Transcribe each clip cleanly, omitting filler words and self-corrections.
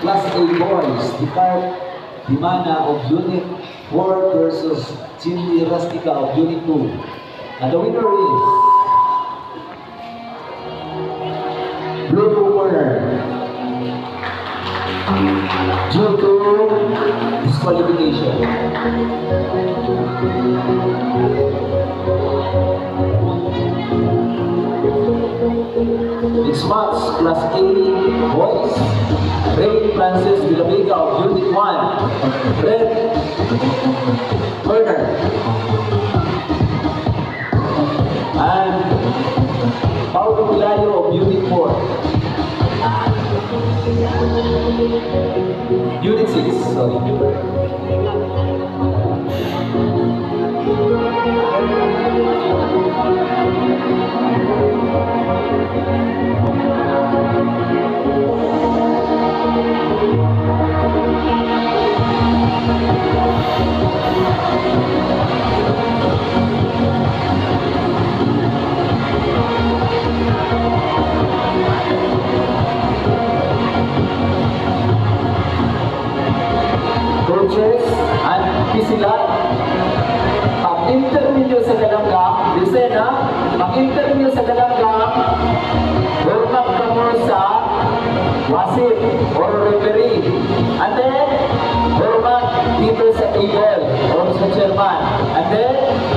Class A boys, Depart Dimana of Unit 4 versus Cindy Rustica of Unit 2. And the winner is blue corner due to disqualification. Next match, Class A boys, Ray Francis Villavega of Unit 1, red corner, and Paulo Pilayo of Unit 4. Unit 6, sorry. Coaches at Pisilat, pag-interview sa Dalanggam, listen ha, pag-interview sa Dalanggam, hormat ka mo sa wasip or referee. And then, hormat dito sa table or sa chairman. And then,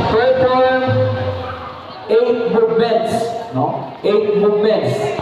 perform 8 movements, no? 8 movements.